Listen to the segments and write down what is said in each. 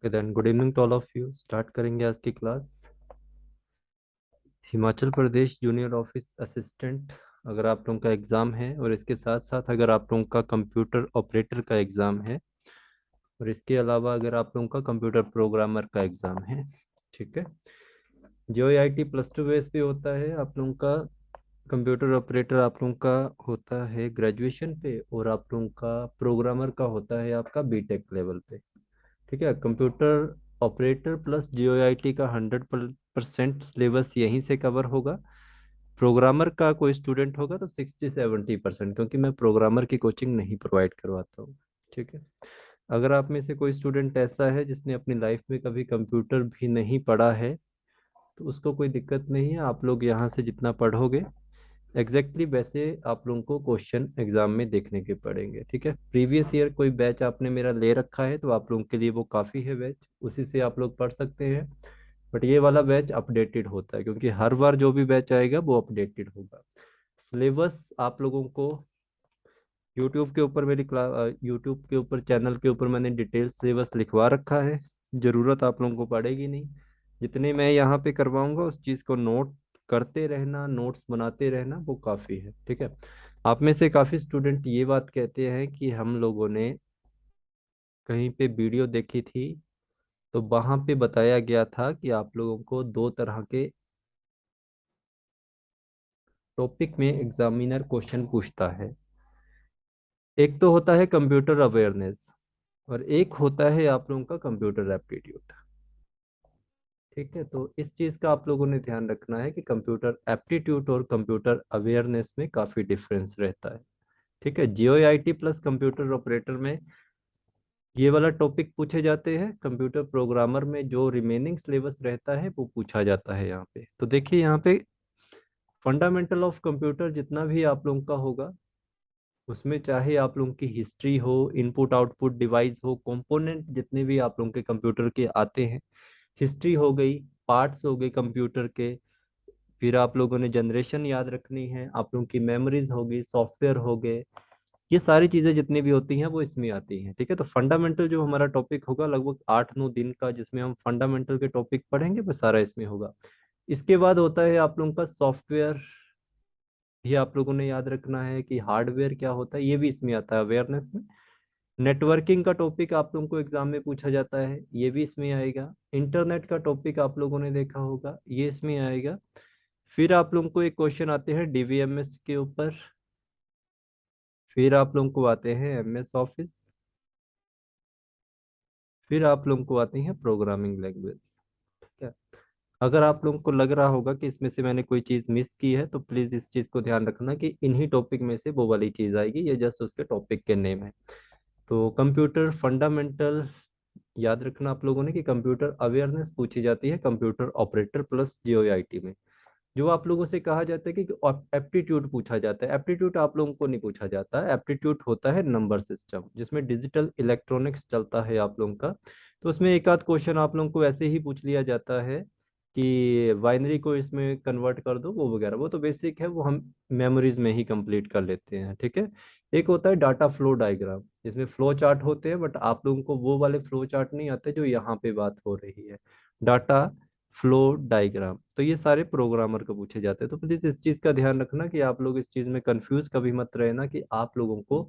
Okay then good evening to all of you. Start करेंगे आज की class. Himachal Pradesh junior office assistant अगर आप लोगों का एग्ज़ाम है और इसके साथ साथ अगर आप लोगों का कंप्यूटर ऑपरेटर का एग्ज़ाम है और इसके अलावा अगर आप लोगों का कंप्यूटर प्रोग्रामर का एग्ज़ाम है, ठीक है। जो आई टी प्लस टू बेस पे होता है आप लोगों का कंप्यूटर ऑपरेटर आप लोगों का होता है ग्रेजुएशन पे, और आप लोगों का प्रोग्रामर का होता है आपका बीटेक लेवल पे। ठीक है, कंप्यूटर ऑपरेटर प्लस जीओआईटी का 100% सिलेबस यहीं से कवर होगा। प्रोग्रामर का कोई स्टूडेंट होगा तो 60-70%, क्योंकि मैं प्रोग्रामर की कोचिंग नहीं प्रोवाइड करवाता हूँ। ठीक है, अगर आप में से कोई स्टूडेंट ऐसा है जिसने अपनी लाइफ में कभी कंप्यूटर भी नहीं पढ़ा है तो उसको कोई दिक्कत नहीं है। आप लोग यहाँ से जितना पढ़ोगे एग्जैक्टली वैसे आप लोगों को क्वेश्चन एग्जाम में देखने के पड़ेंगे। ठीक है, प्रीवियस ईयर कोई बैच आपने मेरा ले रखा है तो आप लोगों के लिए वो काफ़ी है बैच, उसी से आप लोग पढ़ सकते हैं। बट ये वाला बैच अपडेटेड होता है क्योंकि हर बार जो भी बैच आएगा वो अपडेटेड होगा। सिलेबस आप लोगों को यूट्यूब के ऊपर मेरी क्लास यूट्यूब के ऊपर चैनल के ऊपर मैंने डिटेल सिलेबस लिखवा रखा है। ज़रूरत आप लोगों को पड़ेगी नहीं। जितने मैं यहाँ पे करवाऊंगा उस चीज़ को नोट करते रहना, नोट्स बनाते रहना, वो काफ़ी है। ठीक है, आप में से काफ़ी स्टूडेंट ये बात कहते हैं कि हम लोगों ने कहीं पे वीडियो देखी थी तो वहाँ पे बताया गया था कि आप लोगों को दो तरह के टॉपिक में एग्जामिनर क्वेश्चन पूछता है। एक तो होता है कंप्यूटर अवेयरनेस और एक होता है आप लोगों का कंप्यूटर एप्टीट्यूड। ठीक है, तो इस चीज़ का आप लोगों ने ध्यान रखना है कि कंप्यूटर एप्टीट्यूड और कंप्यूटर अवेयरनेस में काफ़ी डिफरेंस रहता है। ठीक है, Jio I T plus computer operator में ये वाला टॉपिक पूछे जाते हैं, कंप्यूटर प्रोग्रामर में जो रिमेनिंग सिलेबस रहता है वो पूछा जाता है यहाँ पे। तो देखिए यहाँ पे फंडामेंटल ऑफ कंप्यूटर जितना भी आप लोगों का होगा उसमें चाहे आप लोगों की हिस्ट्री हो, इनपुट आउटपुट डिवाइस हो, कंपोनेंट जितने भी आप लोगों के कंप्यूटर के आते हैं, हिस्ट्री हो गई, पार्ट्स हो गए कंप्यूटर के, फिर आप लोगों ने जनरेशन याद रखनी है, आप लोगों की मेमोरीज होगी, सॉफ्टवेयर हो गए, ये सारी चीजें जितनी भी होती हैं वो इसमें आती हैं। ठीक है, तो फंडामेंटल जो हमारा टॉपिक होगा लगभग 8-9 दिन का जिसमें हम फंडामेंटल के टॉपिक पढ़ेंगे वो सारा इसमें होगा। इसके बाद होता है आप लोगों का सॉफ्टवेयर, भी आप लोगों ने याद रखना है कि हार्डवेयर क्या होता है, ये भी इसमें आता है अवेयरनेस में। नेटवर्किंग का टॉपिक आप लोगों को एग्जाम में पूछा जाता है, ये भी इसमें आएगा। इंटरनेट का टॉपिक आप लोगों ने देखा होगा, ये इसमें आएगा। फिर आप लोगों को एक क्वेश्चन आते हैं डीवीएमएस के ऊपर। फिर आप लोगों को आते हैं एमएस ऑफिस। फिर आप लोगों को आती हैं प्रोग्रामिंग लैंग्वेज। ठीक है, अगर आप लोगों को लग रहा होगा कि इसमें से मैंने कोई चीज़ मिस की है तो प्लीज़ इस चीज़ को ध्यान रखना कि इन्हीं टॉपिक में से वो वाली चीज़ आएगी, ये जस्ट उसके टॉपिक के नेम है। तो कंप्यूटर फंडामेंटल याद रखना आप लोगों ने कि कंप्यूटर अवेयरनेस पूछी जाती है कंप्यूटर ऑपरेटर प्लस जीओआईटी में। जो आप लोगों से कहा जाता है कि एप्टीट्यूड पूछा जाता है, एप्टीट्यूड आप लोगों को नहीं पूछा जाता है। एप्टीट्यूड होता है नंबर सिस्टम जिसमें डिजिटल इलेक्ट्रॉनिक्स चलता है आप लोगों का। तो उसमें एक आध क्वेश्चन आप लोगों को ऐसे ही पूछ लिया जाता है कि बाइनरी को इसमें कन्वर्ट कर दो, वो वगैरह, वो तो बेसिक है, वो हम मेमोरीज में ही कंप्लीट कर लेते हैं। ठीक है, एक होता है डाटा फ्लो डायग्राम जिसमें फ्लो चार्ट होते हैं, बट आप लोगों को वो वाले फ्लो चार्ट नहीं आते जो यहाँ पे बात हो रही है, डाटा फ्लो डायग्राम। तो ये सारे प्रोग्रामर को पूछे जाते हैं। तो प्लीज इस चीज का ध्यान रखना कि आप लोग इस चीज में कंफ्यूज कभी मत रहना कि आप लोगों को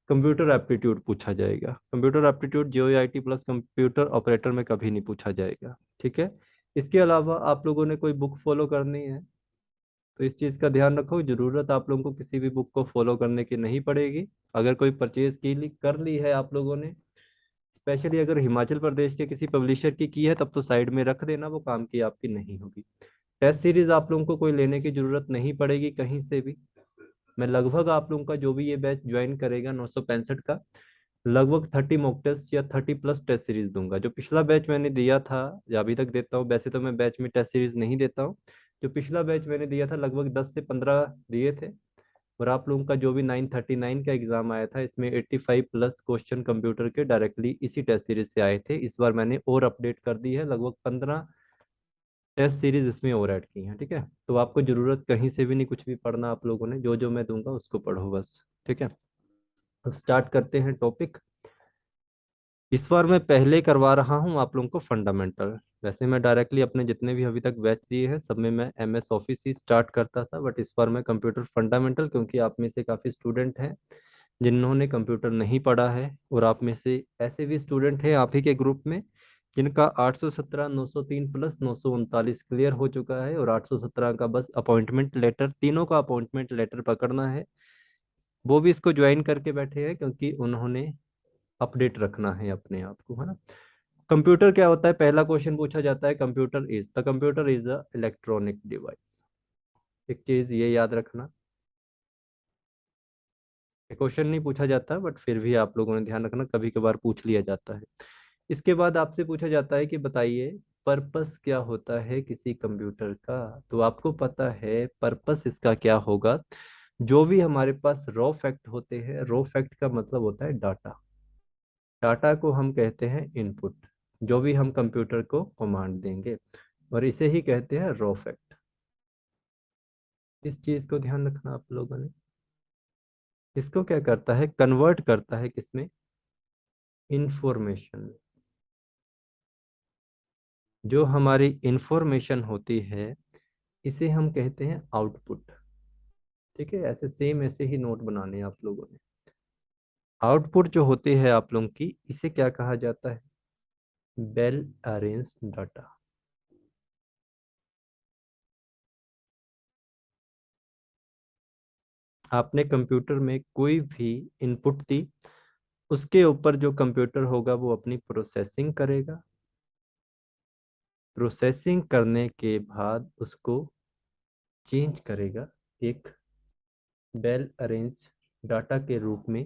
कंप्यूटर एप्टीट्यूड पूछा जाएगा। Computer aptitude GOIT plus computer operator में कभी नहीं पूछा जाएगा। ठीक है, इसके अलावा आप लोगों ने कोई बुक फॉलो करनी है तो इस चीज का ध्यान रखो, जरूरत आप लोगों को किसी भी बुक को फॉलो करने की नहीं पड़ेगी। अगर कोई परचेज कर ली है आप लोगों ने, स्पेशली अगर हिमाचल प्रदेश के किसी पब्लिशर की है, तब तो साइड में रख देना, वो काम की आपकी नहीं होगी। टेस्ट सीरीज आप लोगों को कोई लेने की जरूरत नहीं पड़ेगी कहीं से भी। मैं लगभग आप लोगों का जो भी ये बैच ज्वाइन करेगा 965 का, लगभग 30 मॉक टेस्ट या 30+ टेस्ट सीरीज दूंगा। जो पिछला बैच मैंने दिया था या अभी तक देता हूँ, वैसे तो मैं बैच में टेस्ट सीरीज नहीं देता हूँ, जो पिछला बैच मैंने दिया था लगभग 10 से 15 दिए थे। और आप लोगों का जो भी 939 का एग्जाम आया था इसमें 85+ क्वेश्चन कंप्यूटर के डायरेक्टली इसी टेस्ट सीरीज से आए थे। इस बार मैंने और अपडेट कर दी है, लगभग 15 टेस्ट सीरीज इसमें और ऐड की हैं। ठीक है, तो आपको जरूरत कहीं से भी नहीं कुछ भी पढ़ना, आप लोगों ने जो जो मैं दूंगा उसको पढ़ो बस। ठीक है, तो स्टार्ट करते हैं टॉपिक। इस बार मैं पहले करवा रहा हूँ आप लोगों को फंडामेंटल। वैसे मैं डायरेक्टली अपने जितने भी अभी तक बैच दिए हैं सब में मैं MS ऑफिस ही स्टार्ट करता था, बट इस बार मैं कंप्यूटर फंडामेंटल, क्योंकि आप में से काफ़ी स्टूडेंट हैं जिन्होंने कंप्यूटर नहीं पढ़ा है, और आप में से ऐसे भी स्टूडेंट हैं आप ही के ग्रुप में जिनका 817, 903 प्लस 939 क्लियर हो चुका है, और 817 का बस अपॉइंटमेंट लेटर, तीनों का अपॉइंटमेंट लेटर पकड़ना है। वो भी इसको ज्वाइन करके बैठे हैं क्योंकि उन्होंने अपडेट रखना है अपने आप को, है ना। कंप्यूटर क्या होता है, पहला क्वेश्चन पूछा जाता है, computer is a electronic device. एक चीज ये याद रखना, क्वेश्चन नहीं पूछा जाता बट फिर भी आप लोगों ने ध्यान रखना, कभी कभार पूछ लिया जाता है। इसके बाद आपसे पूछा जाता है कि बताइए पर्पस क्या होता है किसी कंप्यूटर का। तो आपको पता है पर्पस इसका क्या होगा। जो भी हमारे पास रॉ फैक्ट होते हैं, रॉ फैक्ट का मतलब होता है डाटा। डाटा को हम कहते हैं इनपुट, जो भी हम कंप्यूटर को कमांड देंगे, और इसे ही कहते हैं रॉ फैक्ट। इस चीज को ध्यान रखना आप लोगों ने। इसको क्या करता है, कन्वर्ट करता है किसमें, इंफॉर्मेशन। जो हमारी इंफॉर्मेशन होती है इसे हम कहते हैं आउटपुट। ठीक है, ऐसे सेम ऐसे ही नोट बनाने हैं आप लोगों ने। आउटपुट जो होती है आप लोगों की, इसे क्या कहा जाता है, वेल अरेंज्ड डाटा। आपने कंप्यूटर में कोई भी इनपुट दी, उसके ऊपर जो कंप्यूटर होगा वो अपनी प्रोसेसिंग करेगा। प्रोसेसिंग करने के बाद उसको चेंज करेगा एक वेल अरेंज डाटा के रूप में,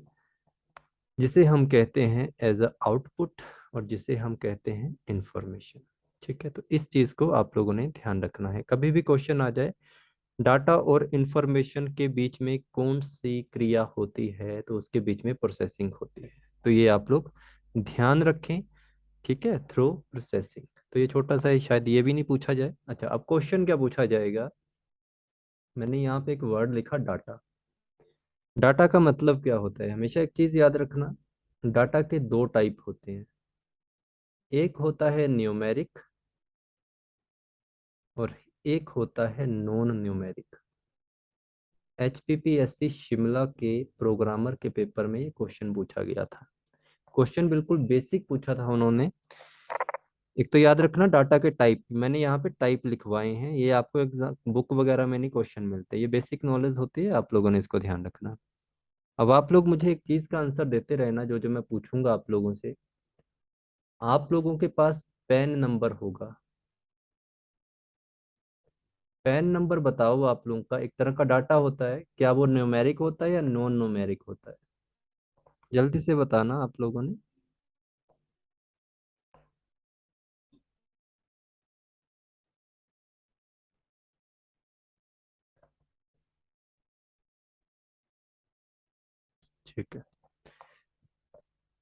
जिसे हम कहते हैं एज अ आउटपुट, और जिसे हम कहते हैं इंफॉर्मेशन। ठीक है, तो इस चीज को आप लोगों ने ध्यान रखना है, कभी भी क्वेश्चन आ जाए डाटा और इंफॉर्मेशन के बीच में कौन सी क्रिया होती है, तो उसके बीच में प्रोसेसिंग होती है। तो ये आप लोग ध्यान रखें। ठीक है, थ्रू प्रोसेसिंग। तो ये छोटा सा है, शायद ये भी नहीं पूछा जाए। अच्छा, अब क्वेश्चन क्या पूछा जाएगा। मैंने यहाँ पे एक वर्ड लिखा डाटा। डाटा का मतलब क्या होता है, हमेशा एक चीज याद रखना, डाटा के दो टाइप होते हैं। एक होता है न्यूमेरिक, और एक होता है नॉन न्यूमेरिक। HPPSC शिमला के प्रोग्रामर के पेपर में ये क्वेश्चन पूछा गया था। क्वेश्चन बिल्कुल बेसिक पूछा था उन्होंने। एक तो याद रखना डाटा के टाइप, मैंने यहाँ पे टाइप लिखवाए हैं, ये आपको एग्जाम बुक वगैरह में नहीं क्वेश्चन मिलते, ये बेसिक नॉलेज होती है, आप लोगों ने इसको ध्यान रखना। अब आप लोग मुझे एक चीज का आंसर देते रहना, जो जो मैं पूछूंगा आप लोगों से। आप लोगों के पास पैन नंबर होगा। पैन नंबर बताओ, आप लोगों का एक तरह का डाटा होता है, क्या वो न्यूमेरिक होता है या नॉन न्यूमेरिक होता है। जल्दी से बताना आप लोगों ने। ठीक है,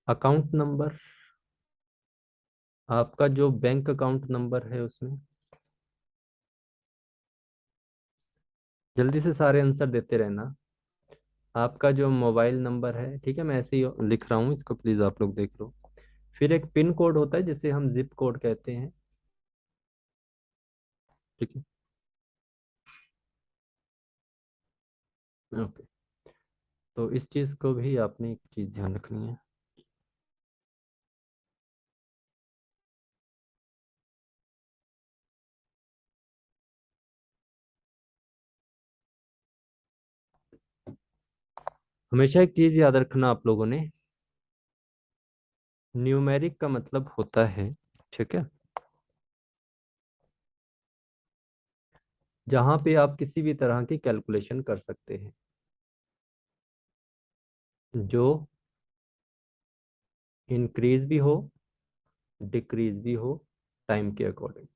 अकाउंट नंबर, आपका जो बैंक अकाउंट नंबर है उसमें, जल्दी से सारे आंसर देते रहना। आपका जो मोबाइल नंबर है, ठीक है, मैं ऐसे ही लिख रहा हूँ इसको, प्लीज आप लोग देख लो। फिर एक पिन कोड होता है जिसे हम जिप कोड कहते हैं। ठीक है, ओके। तो इस चीज को भी आपने एक चीज ध्यान रखनी है। हमेशा एक चीज याद रखना आप लोगों ने, न्यूमेरिक का मतलब होता है, ठीक है, जहां पे आप किसी भी तरह की कैलकुलेशन कर सकते हैं, जो इंक्रीज भी हो डिक्रीज भी हो टाइम के अकॉर्डिंग।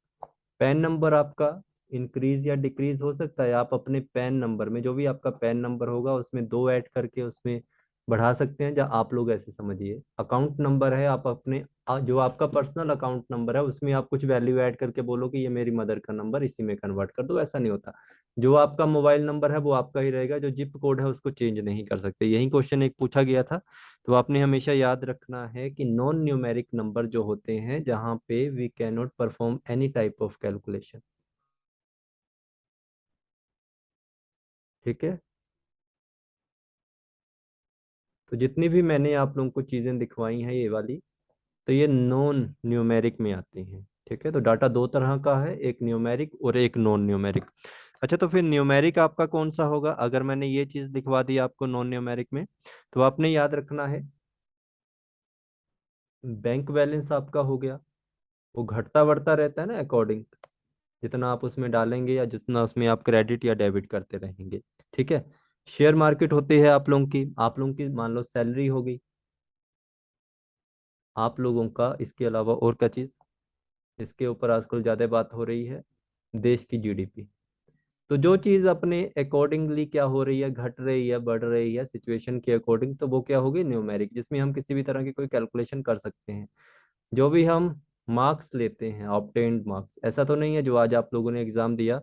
पैन नंबर आपका इंक्रीज या डिक्रीज हो सकता है, आप अपने पैन नंबर में जो भी आपका पैन नंबर होगा उसमें दो ऐड करके उसमें बढ़ा सकते हैं, या आप लोग ऐसे समझिए अकाउंट नंबर है, आप अपने जो आपका पर्सनल अकाउंट नंबर है उसमें आप कुछ वैल्यू ऐड करके बोलो कि ये मेरी मदर का नंबर, इसी में कन्वर्ट कर दो, ऐसा नहीं होता। जो आपका मोबाइल नंबर है वो आपका ही रहेगा, जो जिप कोड है उसको चेंज नहीं कर सकते। यही क्वेश्चन एक पूछा गया था। तो आपने हमेशा याद रखना है कि नॉन न्यूमेरिक नंबर जो होते हैं जहाँ पे we can not perform any type of calculation. ठीक है। तो जितनी भी मैंने आप लोगों को चीजें दिखवाई हैं ये वाली, तो ये नॉन न्यूमेरिक में आती हैं। ठीक है। तो डाटा दो तरह का है, एक न्यूमेरिक और एक नॉन न्यूमेरिक। अच्छा, तो फिर न्यूमेरिक आपका कौन सा होगा? अगर मैंने ये चीज दिखवा दी आपको नॉन न्यूमेरिक में, तो आपने याद रखना है बैंक बैलेंस आपका हो गया। वो घटता बढ़ता रहता है ना अकॉर्डिंग, जितना आप उसमें डालेंगे या जितना उसमें आप क्रेडिट या डेबिट करते रहेंगे। ठीक है। शेयर मार्केट होती है आप लोगों की मान लो सैलरी हो गई आप लोगों का। इसके अलावा और क्या चीज इसके ऊपर आजकल ज्यादा बात हो रही है? देश की जीडीपी। तो जो चीज अपने अकॉर्डिंगली क्या हो रही है, घट रही है, बढ़ रही है सिचुएशन के अकॉर्डिंग, तो वो क्या होगी? न्यूमेरिक, जिसमें हम किसी भी तरह की कोई कैलकुलेशन कर सकते हैं। जो भी हम मार्क्स लेते हैं, ऑब्टेन्ड मार्क्स, ऐसा तो नहीं है जो आज आप लोगों ने एग्जाम दिया,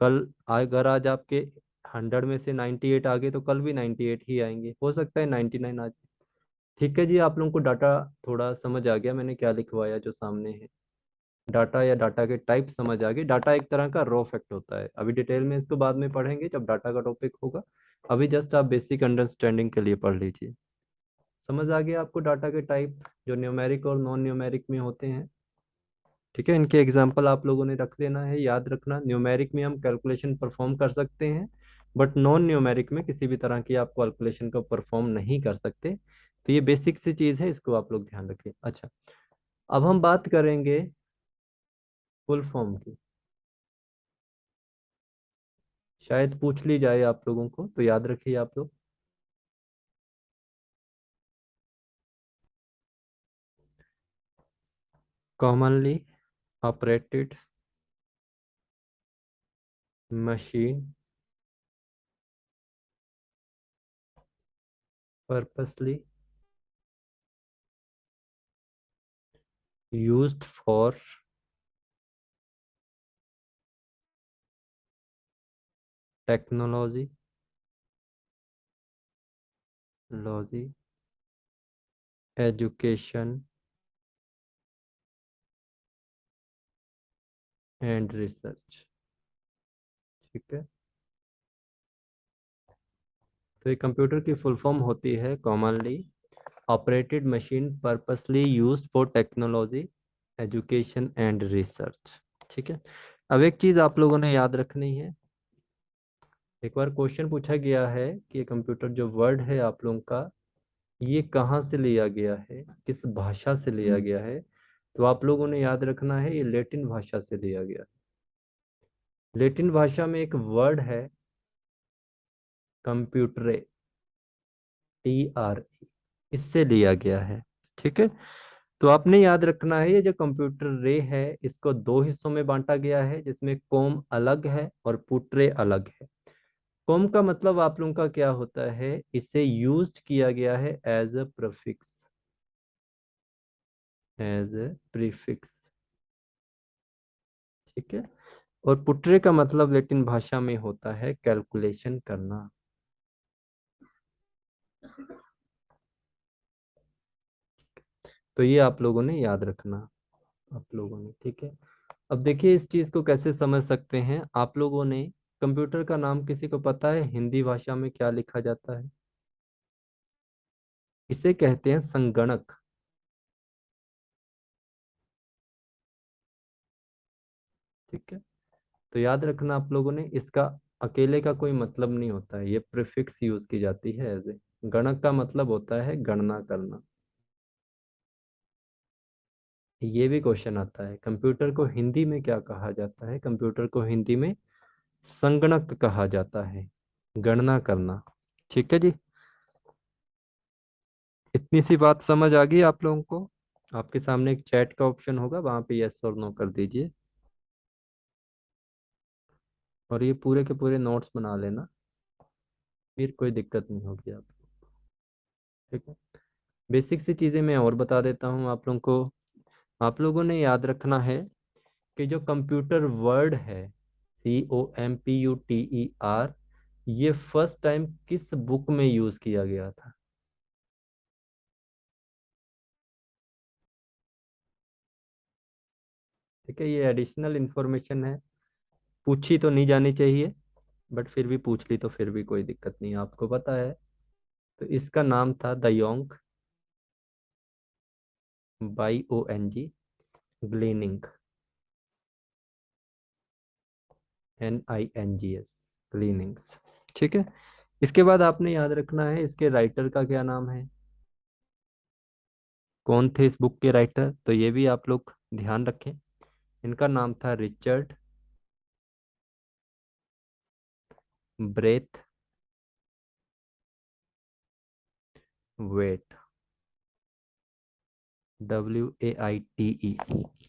कल अगर आज आपके 100 में से 98 आ गए तो कल भी 98 ही आएंगे, हो सकता है 99 आ जाए। ठीक है जी, आप लोगों को डाटा थोड़ा समझ आ गया मैंने क्या लिखवाया जो सामने है? डाटा या डाटा के टाइप समझ आ गए। डाटा एक तरह का रॉ फैक्ट होता है, अभी डिटेल में इसको बाद में पढ़ेंगे जब डाटा का टॉपिक होगा। अभी जस्ट आप बेसिक अंडरस्टैंडिंग के लिए पढ़ लीजिए। समझ आ गया आपको डाटा के टाइप जो न्यूमेरिक और नॉन न्यूमेरिक में होते हैं? ठीक है। इनके एग्जाम्पल आप लोगों ने रख लेना है, याद रखना। न्यूमेरिक में हम कैलकुलेशन परफॉर्म कर सकते हैं, बट नॉन न्यूमेरिक में किसी भी तरह की आप कैलकुलेशन को परफॉर्म नहीं कर सकते। तो ये बेसिक सी चीज़ है, इसको आप लोग ध्यान रखिए। अच्छा, अब हम बात करेंगे फुल फॉर्म की। शायद पूछ ली जाए आप लोगों को, तो याद रखिए आप लोग। Commonly operated machine purposely used for technology logy education and research. ठीक है। तो ये कंप्यूटर की फुल फॉर्म होती है commonly operated machine purposely used for technology education and research. ठीक है। अब एक चीज आप लोगों ने याद रखनी है। एक बार क्वेश्चन पूछा गया है कि ये कंप्यूटर जो वर्ड है आप लोगों का, ये कहाँ से लिया गया है, किस भाषा से लिया गया है? तो आप लोगों ने याद रखना है ये लेटिन भाषा से लिया गया है। लेटिन भाषा में एक वर्ड है कंप्यूटरे, TRE, इससे लिया गया है। ठीक है। तो आपने याद रखना है ये जो कंप्यूटर रे है इसको दो हिस्सों में बांटा गया है, जिसमें कॉम अलग है और पुट्रे अलग है। कॉम का मतलब आप लोगों का क्या होता है? इसे यूज किया गया है as a prefix, as a prefix. ठीक है। और पुट्रे का मतलब लेटिन भाषा में होता है कैलकुलेशन करना। तो ये आप लोगों ने याद रखना, आप लोगों ने। ठीक है। अब देखिए इस चीज को कैसे समझ सकते हैं आप लोगों ने। कंप्यूटर का नाम किसी को पता है हिंदी भाषा में क्या लिखा जाता है? इसे कहते हैं संगणक। ठीक है। तो याद रखना आप लोगों ने, इसका अकेले का कोई मतलब नहीं होता है, ये प्रीफिक्स यूज की जाती है एज ए। गणक का मतलब होता है गणना करना। ये भी क्वेश्चन आता है कंप्यूटर को हिंदी में क्या कहा जाता है? कंप्यूटर को हिंदी में संगणक कहा जाता है, गणना करना। ठीक है जी। इतनी सी बात समझ आ गई आप लोगों को? आपके सामने एक चैट का ऑप्शन होगा, वहां पे यस और नो कर दीजिए। और ये पूरे के पूरे नोट्स बना लेना, फिर कोई दिक्कत नहीं होगी आपको। ठीक है। बेसिक सी चीज़ें मैं और बता देता हूँ आप लोगों को। आप लोगों ने याद रखना है कि जो कंप्यूटर वर्ड है COMPUTER, ये फर्स्ट टाइम किस बुक में यूज किया गया था? ठीक है, ये एडिशनल इंफॉर्मेशन है, पूछी तो नहीं जानी चाहिए, बट फिर भी पूछ ली तो फिर भी कोई दिक्कत नहीं है, आपको पता है। तो इसका नाम था द योंग YONG ग्लीनिंग, NINGS ग्लीनिंग्स। ठीक है, इसके बाद आपने याद रखना है इसके राइटर का क्या नाम है, कौन थे इस बुक के राइटर, तो ये भी आप लोग ध्यान रखें। इनका नाम था रिचर्ड ब्रेथ वेट, WAITE।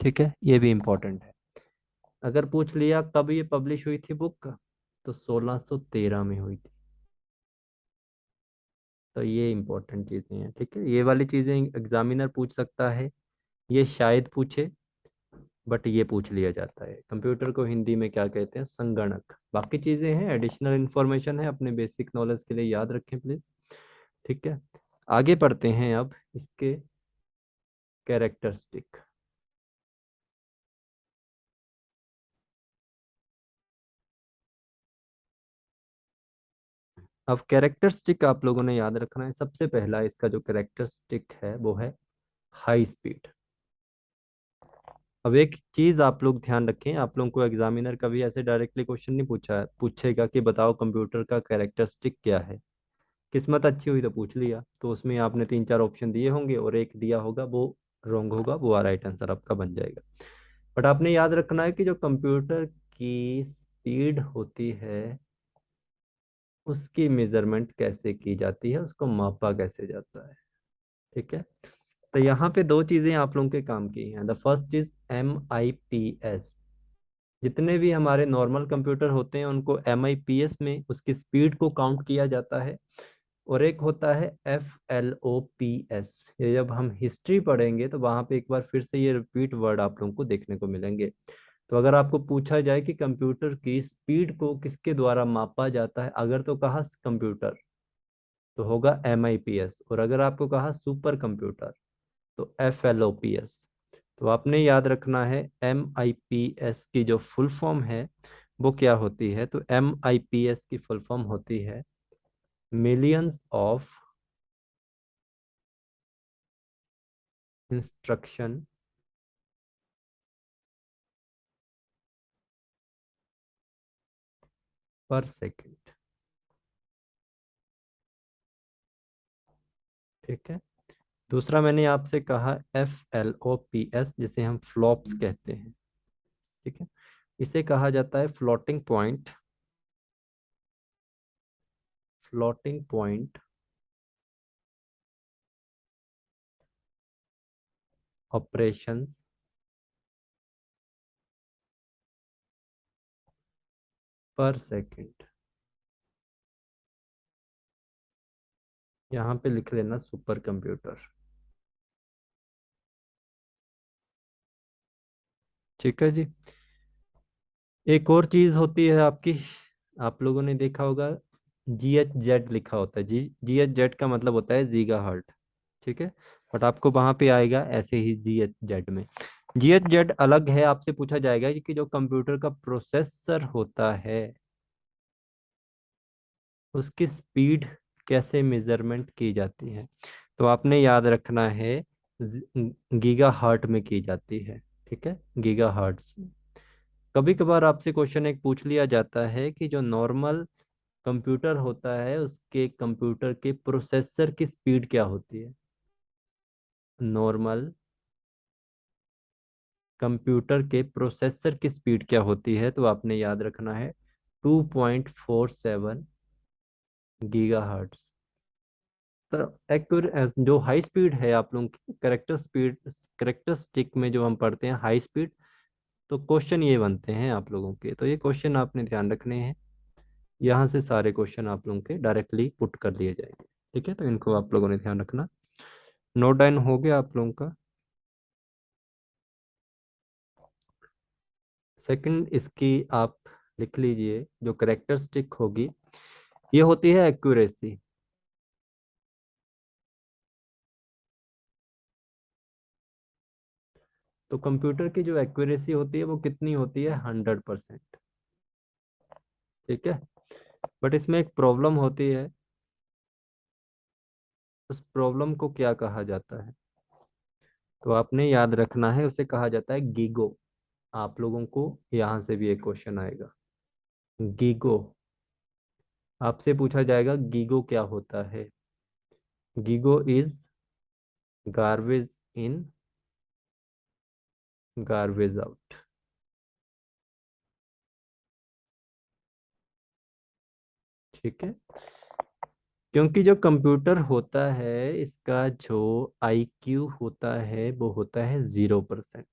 ठीक है, ये भी इंपॉर्टेंट है। अगर पूछ लिया कब ये पब्लिश हुई थी बुक, तो 1613 में हुई थी। तो ये इंपॉर्टेंट चीज़ें हैं, ठीक है, ये वाली चीज़ें एग्जामिनर पूछ सकता है, ये शायद पूछे, बट ये पूछ लिया जाता है। कंप्यूटर को हिंदी में क्या कहते हैं, संगणक। बाकी चीज़ें हैं, एडिशनल इंफॉर्मेशन है, अपने बेसिक नॉलेज के लिए याद रखें प्लीज़। ठीक है, आगे पढ़ते हैं अब इसके कैरेक्टरिस्टिक। अब कैरेक्टरिस्टिक आप लोगों ने याद रखना है, सबसे पहला इसका जो कैरेक्टरिस्टिक है वो है हाई स्पीड। अब एक चीज आप लोग ध्यान रखें, आप लोगों को एग्जामिनर कभी ऐसे डायरेक्टली क्वेश्चन नहीं पूछेगा कि बताओ कंप्यूटर का कैरेक्टरिस्टिक क्या है। किस्मत अच्छी हुई तो पूछ लिया, तो उसमें आपने तीन चार ऑप्शन दिए होंगे और एक दिया होगा वो रॉन्ग होगा, वो राइट आंसर आपका बन जाएगा। बट आपने याद रखना है कि जो कंप्यूटर की स्पीड होती है उसकी मेजरमेंट कैसे की जाती है, उसको मापा कैसे जाता है। ठीक है, तो यहाँ पे दो चीजें आप लोगों के काम की हैं। The first is MIPS। जितने भी हमारे नॉर्मल कंप्यूटर होते हैं उनको MIPS में उसकी स्पीड को काउंट किया जाता है। और एक होता है FLOPS। ये जब हम हिस्ट्री पढ़ेंगे तो वहां पे एक बार फिर से ये रिपीट वर्ड आप लोगों को देखने को मिलेंगे। तो अगर आपको पूछा जाए कि कंप्यूटर की स्पीड को किसके द्वारा मापा जाता है, अगर तो कहा कंप्यूटर तो होगा MIPS, और अगर आपको कहा सुपर कंप्यूटर तो FLOPS। तो आपने याद रखना है MIPS की जो फुल फॉर्म है वो क्या होती है, तो MIPS की फुल फॉर्म होती है मिलियंस ऑफ इंस्ट्रक्शन पर सेकेंड। ठीक है, दूसरा मैंने आपसे कहा FLOPS, जिसे हम फ्लॉप्स कहते हैं। ठीक है, इसे कहा जाता है फ्लोटिंग पॉइंट ऑपरेशंस पर सेकेंड। यहाँ पे लिख लेना सुपर कंप्यूटर। ठीक है जी, एक और चीज होती है आपकी, आप लोगों ने देखा होगा GHZ लिखा होता है। GHZ का मतलब होता है गीगा हर्ट। ठीक है, बट आपको वहां पे आएगा ऐसे ही GHZ में। GHZ अलग है, आपसे पूछा जाएगा कि जो कंप्यूटर का प्रोसेसर होता है उसकी स्पीड कैसे मेजरमेंट की जाती है, तो आपने याद रखना है गीगा हर्ट में की जाती है। ठीक है, गीगा हर्ट्स। कभी कभार आपसे क्वेश्चन एक पूछ लिया जाता है कि जो नॉर्मल कंप्यूटर होता है उसके कंप्यूटर के प्रोसेसर की स्पीड क्या होती है, नॉर्मल कंप्यूटर के प्रोसेसर की स्पीड क्या होती है, तो आपने याद रखना है 2.47 गीगा हर्ट्स। तो एक्यूरेट जो हाई स्पीड है आप लोगों की करेक्टरिस्टिक में जो हम पढ़ते हैं हाई स्पीड, तो क्वेश्चन ये बनते हैं आप लोगों के, तो ये क्वेश्चन आपने ध्यान रखने हैं। यहाँ से सारे क्वेश्चन आप लोगों के डायरेक्टली पुट कर लिए जाएंगे। ठीक है, तो इनको आप लोगों ने ध्यान रखना। नोट डाउन हो गया आप लोगों का। सेकंड इसकी आप लिख लीजिए, जो करेक्टरिस्टिक होगी ये होती है एक्यूरेसी। तो कंप्यूटर की जो एक्यूरेसी होती है वो कितनी होती है? 100%। ठीक है। बट इसमें एक प्रॉब्लम होती है। उस प्रॉब्लम को क्या कहा जाता है? तो आपने याद रखना है, उसे कहा जाता है गीगो। आप लोगों को यहां से भी एक क्वेश्चन आएगा, गीगो। आपसे पूछा जाएगा गीगो क्या होता है। GIGO is garbage in, garbage out. ठीक है। क्योंकि जो कंप्यूटर होता है इसका जो आईक्यू होता है वो होता है 0%।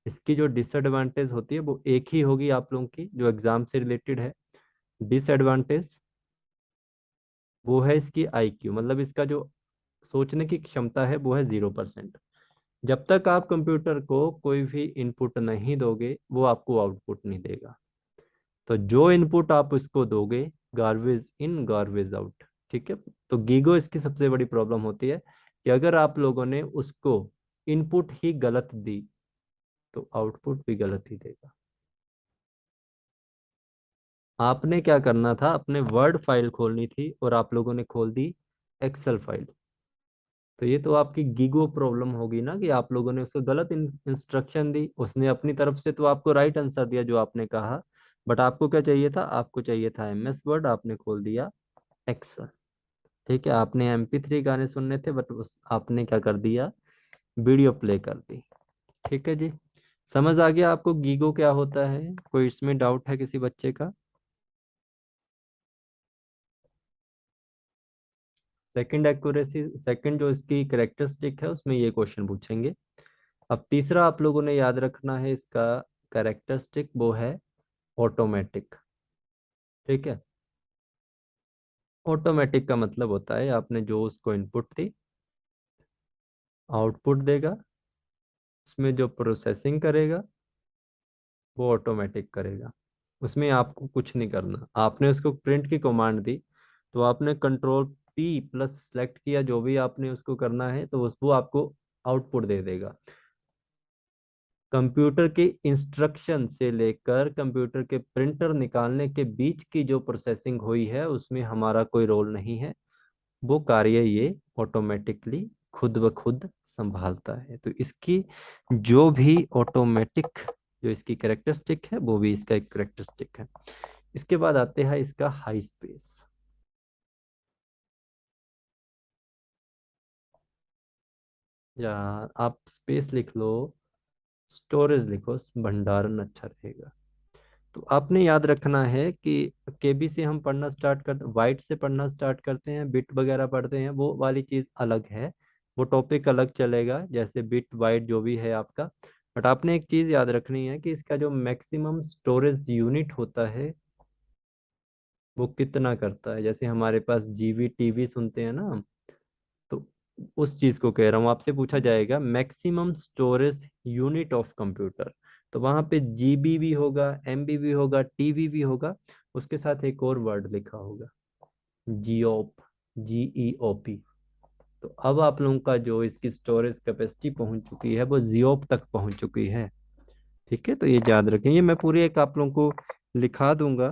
इसकी जो डिसएडवांटेज होती है वो एक ही होगी आप लोगों की, जो एग्जाम से रिलेटेड है। डिसएडवांटेज वो है इसकी आईक्यू, मतलब इसका जो सोचने की क्षमता है वो है 0%। जब तक आप कंप्यूटर को कोई भी इनपुट नहीं दोगे वो आपको आउटपुट नहीं देगा। तो जो इनपुट आप इसको दोगे, गार्बेज इन गार्बेज आउट। ठीक है। तो गीगो इसकी सबसे बड़ी प्रॉब्लम होती है कि अगर आप लोगों ने उसको इनपुट ही गलत दी तो आउटपुट भी गलत ही देगा। आपने क्या करना था, अपने वर्ड फाइल खोलनी थी और आप लोगों ने खोल दी एक्सेल फाइल। तो ये तो आपकी गीगो प्रॉब्लम होगी ना, कि आप लोगों ने उसको गलत इंस्ट्रक्शन दी, उसने अपनी तरफ से तो आपको राइट आंसर दिया जो आपने कहा। बट आपको क्या चाहिए था? आपको चाहिए था MS वर्ड, आपने खोल दिया एक्सेल। ठीक है। आपने MP3 गाने सुनने थे बट उस आपने क्या कर दिया, वीडियो प्ले कर दी। ठीक है जी। समझ आ गया आपको गीगो क्या होता है? कोई इसमें डाउट है किसी बच्चे का? सेकंड एक्यूरेसी, सेकंड जो इसकी करेक्टरिस्टिक है उसमें ये क्वेश्चन पूछेंगे। अब तीसरा आप लोगों ने याद रखना है इसका करेक्टरिस्टिक, वो है ऑटोमेटिक। ठीक है। ऑटोमेटिक का मतलब होता है आपने जो उसको इनपुट दी, आउटपुट देगा। उसमें जो प्रोसेसिंग करेगा वो ऑटोमेटिक करेगा। उसमें आपको कुछ नहीं करना। आपने उसको प्रिंट की कमांड दी तो आपने Ctrl+P सेलेक्ट किया, जो भी आपने उसको करना है तो वो आपको आउटपुट दे देगा। कंप्यूटर के इंस्ट्रक्शन से लेकर कंप्यूटर के प्रिंटर निकालने के बीच की जो प्रोसेसिंग हुई है उसमें हमारा कोई रोल नहीं है। वो कार्य ये ऑटोमेटिकली खुद ब खुद संभालता है। तो इसकी जो भी ऑटोमेटिक जो इसकी करेक्टरिस्टिक है वो भी इसका एक करेक्टरिस्टिक है। इसके बाद आते हैं इसका हाई स्पेस। या आप स्पेस लिख लो, स्टोरेज लिखो, भंडारण अच्छा रहेगा। तो आपने याद रखना है कि KB से हम पढ़ना स्टार्ट करते, वाइट से पढ़ना स्टार्ट करते हैं, बिट वगैरह पढ़ते हैं, वो वाली चीज़ अलग है। वो टॉपिक अलग चलेगा, जैसे बिट वाइट जो भी है आपका। बट आपने एक चीज़ याद रखनी है कि इसका जो मैक्सिमम स्टोरेज यूनिट होता है वो कितना करता है। जैसे हमारे पास GB TB सुनते हैं ना, तो उस चीज को कह रहा हूँ। आपसे पूछा जाएगा maximum storage unit of computer, तो वहां पे GB भी होगा, MB भी होगा, TB भी होगा। उसके साथ एक और वर्ड लिखा होगा, जियोप, GEOP। तो अब आप लोगों का जो इसकी स्टोरेज कैपेसिटी पहुंच चुकी है वो जियोप तक पहुंच चुकी है। ठीक है। तो ये याद रखें, ये मैं पूरी एक आप लोगों को लिखा दूंगा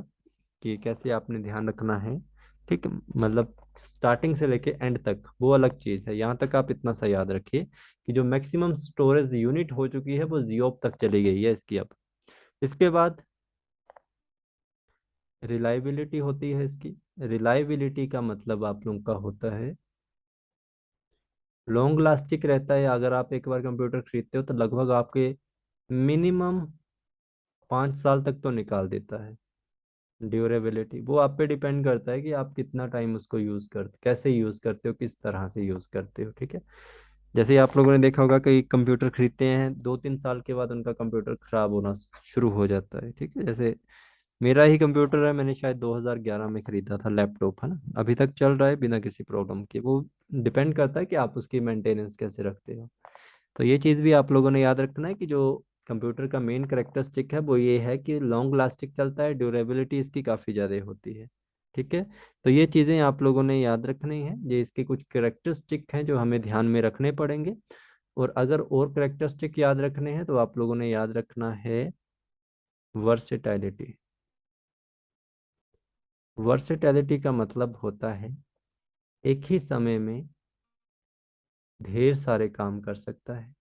कि कैसे आपने ध्यान रखना है। ठीक है। मतलब स्टार्टिंग से लेके एंड तक वो अलग चीज़ है, यहाँ तक आप इतना सा याद रखिए कि जो मैक्सिमम स्टोरेज यूनिट हो चुकी है वो जियोप तक चली गई है इसकी अब। इसके बाद रिलायबिलिटी होती है इसकी। रिलायबिलिटी का मतलब आप लोगों का होता है लॉन्ग लास्टिक रहता है। अगर आप एक बार कंप्यूटर खरीदते हो तो लगभग आपके मिनिमम 5 साल तक तो निकाल देता है। ड्यूरेबिलिटी वो आप पे डिपेंड करता है कि आप कितना टाइम उसको यूज़ करते, कैसे यूज़ करते हो, किस तरह से यूज़ करते हो। ठीक है। जैसे आप लोगों ने देखा होगा कई कंप्यूटर खरीदते हैं 2-3 साल के बाद उनका कंप्यूटर खराब होना शुरू हो जाता है। ठीक है। जैसे मेरा ही कंप्यूटर है, मैंने शायद 2011 में खरीदा था लैपटॉप, है ना, अभी तक चल रहा है बिना किसी प्रॉब्लम के। वो डिपेंड करता है कि आप उसकी मेंटेनेंस कैसे रखते हो। तो ये चीज़ भी आप लोगों ने याद रखना है कि जो कंप्यूटर का मेन करेक्टरिस्टिक है वो ये है कि लॉन्ग लास्टिक चलता है, ड्यूरेबिलिटी इसकी काफ़ी ज़्यादा होती है। ठीक है, तो ये चीज़ें आप लोगों ने याद रखनी है, ये इसके कुछ करेक्टरिस्टिक हैं जो हमें ध्यान में रखने पड़ेंगे। और अगर और करेक्टरिस्टिक याद रखने हैं तो आप लोगों ने याद रखना है वर्सेटैलिटी। वर्सेटैलिटी का मतलब होता है एक ही समय में ढेर सारे काम कर सकता है।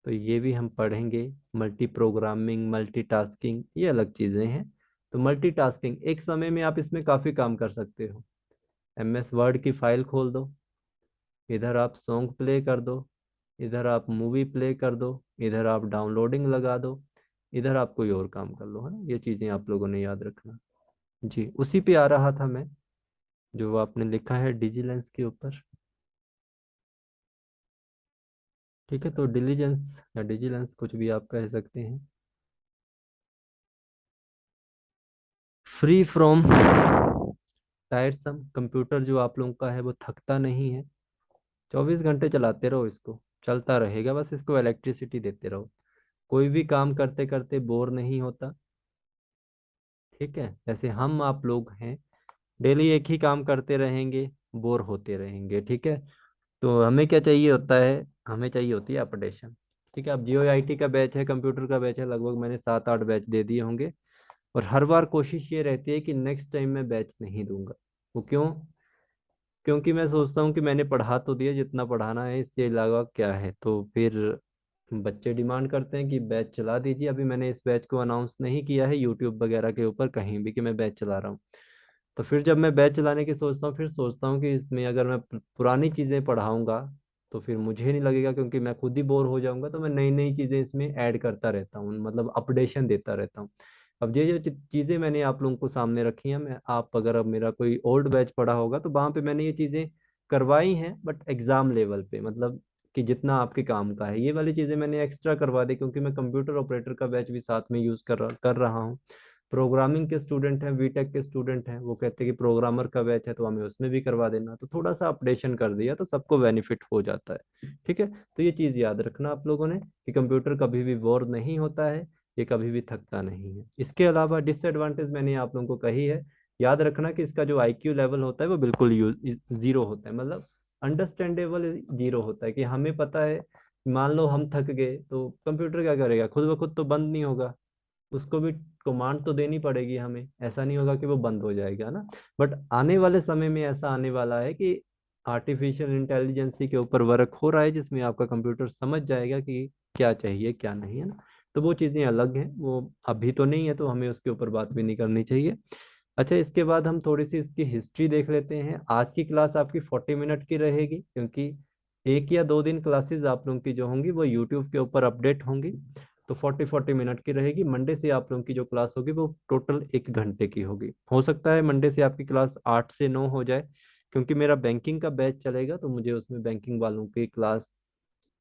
तो ये भी हम पढ़ेंगे। मल्टी प्रोग्रामिंग, मल्टीटास्किंग, ये अलग चीज़ें हैं। तो मल्टीटास्किंग, एक समय में आप इसमें काफ़ी काम कर सकते हो। MS वर्ड की फाइल खोल दो, इधर आप सॉन्ग प्ले कर दो, इधर आप मूवी प्ले कर दो, इधर आप डाउनलोडिंग लगा दो, इधर आप कोई और काम कर लो, है ना। ये चीज़ें आप लोगों ने याद रखना। जी, उसी पे आ रहा था मैं, जो आपने लिखा है डिजिलेंस के ऊपर। ठीक है, तो डिलीजेंस या डिजिलेंस कुछ भी आप कह सकते हैं। फ्री फ्रॉम टायरसम, कंप्यूटर जो आप लोगों का है वो थकता नहीं है। 24 घंटे चलाते रहो इसको, चलता रहेगा, बस इसको इलेक्ट्रिसिटी देते रहो। कोई भी काम करते करते बोर नहीं होता। ठीक है, जैसे हम आप लोग हैं, डेली एक ही काम करते रहेंगे, बोर होते रहेंगे। ठीक है, तो हमें क्या चाहिए होता है, हमें चाहिए होती है अपडेशन। ठीक है, अब जियो IT का बैच है, कंप्यूटर का बैच है, लगभग मैंने 7-8 बैच दे दिए होंगे। और हर बार कोशिश ये रहती है कि नेक्स्ट टाइम मैं बैच नहीं दूंगा। वो क्यों? क्योंकि मैं सोचता हूँ कि मैंने पढ़ा तो दिया जितना पढ़ाना है, इससे अलावा क्या है। तो फिर बच्चे डिमांड करते हैं कि बैच चला दीजिए। अभी मैंने इस बैच को अनाउंस नहीं किया है यूट्यूब वगैरह के ऊपर कहीं भी कि मैं बैच चला रहा हूँ। तो फिर जब मैं बैच चलाने की सोचता हूँ, फिर सोचता हूँ कि इसमें अगर मैं पुरानी चीज़ें पढ़ाऊँगा तो फिर मुझे नहीं लगेगा, क्योंकि मैं खुद ही बोर हो जाऊंगा। तो मैं नई नई चीज़ें इसमें ऐड करता रहता हूँ, मतलब अपडेशन देता रहता हूँ। अब ये जो चीज़ें मैंने आप लोगों को सामने रखी हैं, मैं आप अगर अब मेरा कोई ओल्ड बैच पढ़ा होगा तो वहाँ पे मैंने ये चीज़ें करवाई हैं, बट एग्ज़ाम लेवल पे, मतलब कि जितना आपके काम का है। ये वाली चीज़ें मैंने एक्स्ट्रा करवा दी, क्योंकि मैं कंप्यूटर ऑपरेटर का बैच भी साथ में यूज़ कर रहा हूँ। प्रोग्रामिंग के स्टूडेंट हैं, बीटेक के स्टूडेंट हैं, वो कहते हैं कि प्रोग्रामर का बैच है तो हमें उसमें भी करवा देना। तो थोड़ा सा अपडेशन कर दिया तो सबको बेनिफिट हो जाता है। ठीक है, तो ये चीज़ याद रखना आप लोगों ने कि कंप्यूटर कभी भी बोर नहीं होता है, ये कभी भी थकता नहीं है। इसके अलावा डिसएडवांटेज मैंने आप लोगों को कही है। याद रखना कि इसका जो IQ लेवल होता है वो बिल्कुल जीरो होता है, मतलब अंडरस्टैंडेबल जीरो होता है। कि हमें पता है, मान लो हम थक गए तो कंप्यूटर क्या करेगा, खुद ब खुद तो बंद नहीं होगा, उसको भी कमांड तो देनी पड़ेगी हमें। ऐसा नहीं होगा कि वो बंद हो जाएगा ना। बट आने वाले समय में ऐसा आने वाला है कि आर्टिफिशियल इंटेलिजेंसी के ऊपर वर्क हो रहा है, जिसमें आपका कंप्यूटर समझ जाएगा कि क्या चाहिए क्या नहीं, है ना। तो वो चीज़ें अलग हैं, वो अभी तो नहीं है, तो हमें उसके ऊपर बात भी नहीं करनी चाहिए। अच्छा, इसके बाद हम थोड़ी सी इसकी हिस्ट्री देख लेते हैं। आज की क्लास आपकी 40 मिनट की रहेगी, क्योंकि 1 या 2 दिन क्लासेस आप लोगों की जो होंगी वो यूट्यूब के ऊपर अपडेट होंगी। तो 40-40 मिनट की रहेगी। मंडे से आप लोगों की जो क्लास होगी वो टोटल 1 घंटे की होगी। हो सकता है मंडे से आपकी क्लास 8 से 9 हो जाए, क्योंकि मेरा बैंकिंग का बैच चलेगा, तो मुझे उसमें बैंकिंग वालों की क्लास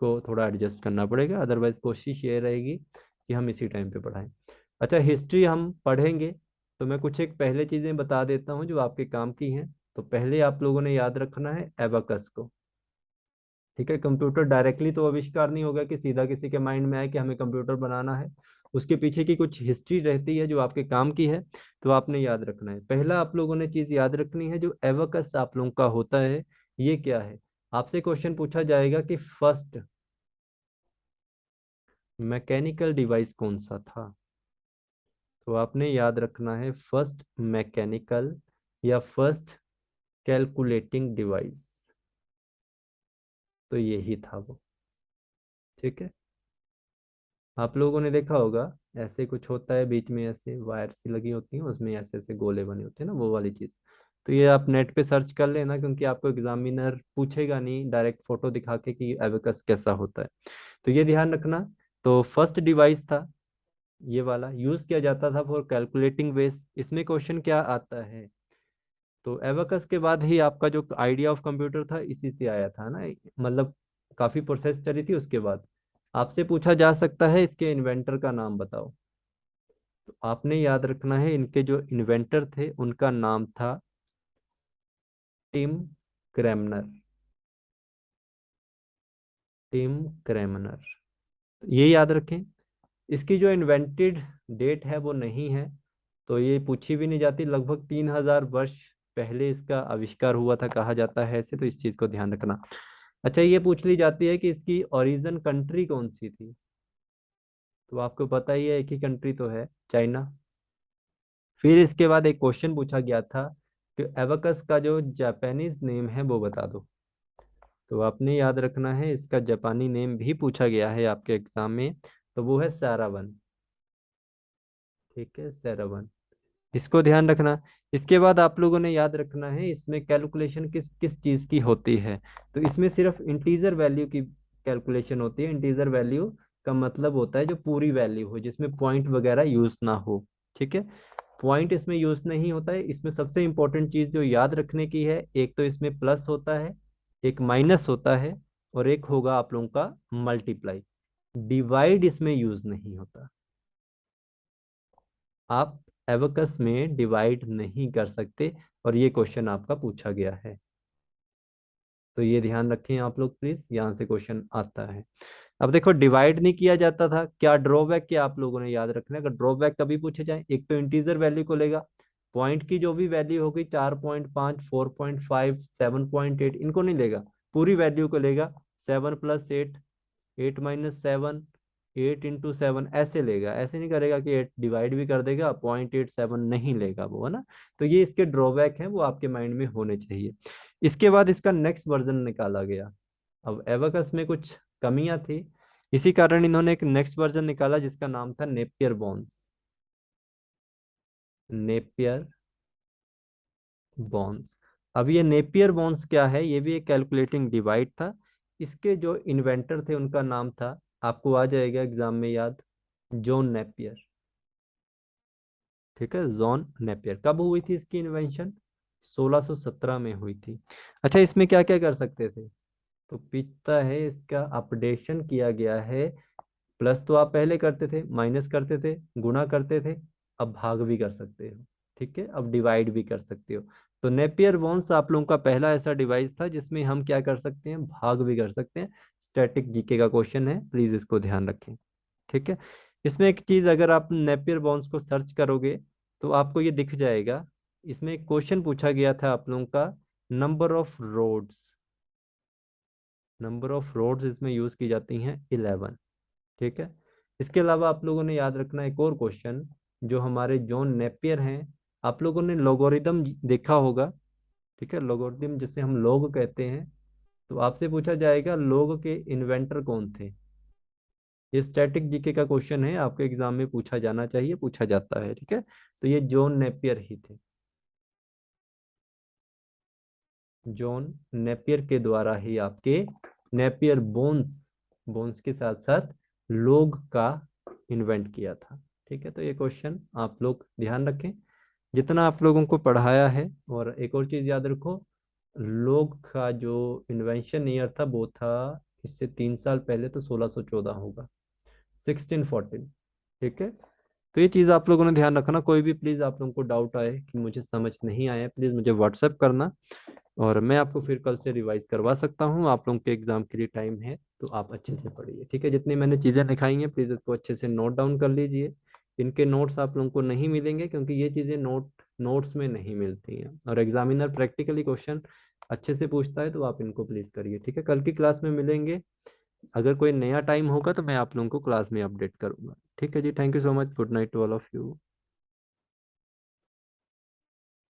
को थोड़ा एडजस्ट करना पड़ेगा। अदरवाइज कोशिश ये रहेगी कि हम इसी टाइम पे पढ़ाएं। अच्छा, हिस्ट्री हम पढ़ेंगे, तो मैं कुछ एक पहले चीज़ें बता देता हूँ जो आपके काम की हैं। तो पहले आप लोगों ने याद रखना है एबाकस को। ठीक है, कंप्यूटर डायरेक्टली तो आविष्कार नहीं होगा कि सीधा किसी के माइंड में आए कि हमें कंप्यूटर बनाना है। उसके पीछे की कुछ हिस्ट्री रहती है जो आपके काम की है। तो आपने याद रखना है, पहला आप लोगों ने चीज याद रखनी है, जो एबाकस आप लोगों का होता है ये क्या है। आपसे क्वेश्चन पूछा जाएगा कि फर्स्ट मैकेनिकल डिवाइस कौन सा था। तो आपने याद रखना है फर्स्ट मैकेनिकल या फर्स्ट कैलकुलेटिंग डिवाइस, तो यही था वो। ठीक है, आप लोगों ने देखा होगा, ऐसे कुछ होता है बीच में, ऐसे वायर सी लगी होती हैं, उसमें ऐसे ऐसे गोले बने होते हैं ना, वो वाली चीज़। तो ये आप नेट पे सर्च कर लेना, क्योंकि आपको एग्जामिनर पूछेगा नहीं डायरेक्ट फोटो दिखा के कि एबेकस कैसा होता है। तो ये ध्यान रखना। तो फर्स्ट डिवाइस था ये वाला, यूज किया जाता था फॉर कैलकुलेटिंग वेस। इसमें क्वेश्चन क्या आता है, तो एबेकस के बाद ही आपका जो आइडिया ऑफ कंप्यूटर था इसी से आया था ना, मतलब काफी प्रोसेस चली थी उसके बाद। आपसे पूछा जा सकता है इसके इन्वेंटर का नाम बताओ। तो आपने याद रखना है इनके जो इन्वेंटर थे उनका नाम था टिम क्रैमनर। टिम क्रैमनर, ये याद रखें। इसकी जो इन्वेंटेड डेट है वो नहीं है, तो ये पूछी भी नहीं जाती। लगभग 3000 वर्ष पहले इसका आविष्कार हुआ था कहा जाता है ऐसे, तो इस चीज को ध्यान रखना। अच्छा, ये पूछ ली जाती है कि इसकी ओरिजिन कंट्री कौन सी थी, तो आपको पता ही है, एक ही कंट्री तो है, चाइना। फिर इसके बाद एक क्वेश्चन पूछा गया था कि एबकस का जो जापानीज नेम है वो बता दो। तो आपने याद रखना है, इसका जापानी नेम भी पूछा गया है आपके एग्जाम में, तो वो है सारावन। ठीक है, सारावन, इसको ध्यान रखना। इसके बाद आप लोगों ने याद रखना है इसमें कैलकुलेशन किस किस चीज की होती है। तो इसमें सिर्फ इंटीजर वैल्यू की कैलकुलेशन होती है। इंटीजर वैल्यू का मतलब होता है जो पूरी वैल्यू हो, जिसमें पॉइंट वगैरह यूज ना हो। ठीक है, पॉइंट इसमें यूज नहीं होता है। इसमें सबसे इंपॉर्टेंट चीज जो याद रखने की है, एक तो इसमें प्लस होता है, एक माइनस होता है, और एक होगा आप लोगों का मल्टीप्लाई। डिवाइड इसमें यूज नहीं होता। आप एबकस में डिवाइड नहीं कर सकते, और ये क्वेश्चन आपका पूछा गया है, तो ये ध्यान रखें आप लोग प्लीज, यहाँ से क्वेश्चन आता है। अब देखो, डिवाइड नहीं किया जाता था, क्या ड्रॉबैक क्या आप लोगों ने याद रखना है। अगर ड्रॉबैक कभी पूछे जाए, एक तो इंटीजर वैल्यू को लेगा, पॉइंट की जो भी वैल्यू होगी 4.5, 4.5, 7.8, इनको नहीं लेगा, पूरी वैल्यू को लेगा। 7 + 8, 8 - 7, 8 × 7 ऐसे लेगा। ऐसे नहीं करेगा कि 8 डिवाइड भी कर देगा, 0.87 नहीं लेगा वो, है ना। तो ये इसके ड्रॉबैक हैं, वो आपके माइंड में होने चाहिए। इसके बाद इसका नेक्स्ट वर्जन निकाला गया। अब एबकस में कुछ कमियां थी, इसी कारण इन्होंने एक नेक्स्ट वर्जन निकाला जिसका नाम था नेपियर बॉन्स। Napier bones. अब ये नेपियर बॉन्स क्या है, ये भी एक कैलकुलेटिंग डिवाइड था। इसके जो इन्वेंटर थे उनका नाम था, आपको आ जाएगा एग्जाम में याद, जॉन नेपियर। ठीक है, जॉन नेपियर। कब हुई थी इसकी इन्वेंशन? 1617 में हुई थी। अच्छा, इसमें क्या क्या कर सकते थे, तो पिछता है इसका अपडेशन किया गया है। प्लस तो आप पहले करते थे, माइनस करते थे, गुणा करते थे, अब भाग भी कर सकते हो। ठीक है, अब डिवाइड भी कर सकते हो। तो नेपियर बॉन्स आप लोगों का पहला ऐसा डिवाइस था जिसमें हम क्या कर सकते हैं, भाग भी कर सकते हैं। स्टैटिक जीके का क्वेश्चन है, प्लीज इसको ध्यान रखें। ठीक है, इसमें एक चीज, अगर आप नेपियर बॉन्स को सर्च करोगे तो आपको ये दिख जाएगा। इसमें एक क्वेश्चन पूछा गया था आप लोगों का, number of roads. Number of roads इसमें यूज की जाती हैं 11। ठीक है, इसके अलावा आप लोगों ने याद रखना एक और क्वेश्चन, जो हमारे जॉन नेपियर हैं। आप लोगों ने लोगोरिदम देखा होगा। ठीक है, लोगोरिदम जिसे हम लोग कहते हैं, तो आपसे पूछा जाएगा लोग के इन्वेंटर कौन थे। ये स्टैटिक जीके का क्वेश्चन है, आपके एग्जाम में पूछा जाना चाहिए, पूछा जाता है। ठीक है, तो ये जॉन नेपियर ही थे। जॉन नेपियर के द्वारा ही आपके नेपियर बोन्स, बोन्स के साथ साथ लोग का इन्वेंट किया था। ठीक है, तो ये क्वेश्चन आप लोग ध्यान रखें जितना आप लोगों को पढ़ाया है। और एक और चीज याद रखो, लोग का जो इन्वेंशन ईयर था वो था इससे 3 साल पहले, तो 1614 होगा, 1614। ठीक है, तो ये चीज़ आप लोगों ने ध्यान रखना। कोई भी प्लीज़ आप लोगों को डाउट आए कि मुझे समझ नहीं आया, प्लीज़ मुझे व्हाट्सएप करना, और मैं आपको फिर कल से रिवाइज करवा सकता हूँ। आप लोगों के एग्जाम के लिए टाइम है, तो आप अच्छे से पढ़िए। ठीक है, जितनी मैंने चीज़ें लिखाई हैं प्लीज़ इसको अच्छे से नोट डाउन कर लीजिए। इनके नोट्स आप लोगों को नहीं मिलेंगे, क्योंकि ये चीज़ें नोट्स में नहीं मिलती हैं, और एग्जामिनर प्रैक्टिकली क्वेश्चन अच्छे से पूछता है, तो आप इनको प्लीज़ करिए। ठीक है, कल की क्लास में मिलेंगे। अगर कोई नया टाइम होगा तो मैं आप लोगों को क्लास में अपडेट करूंगा। ठीक है जी, thank you so much, good night to all of you.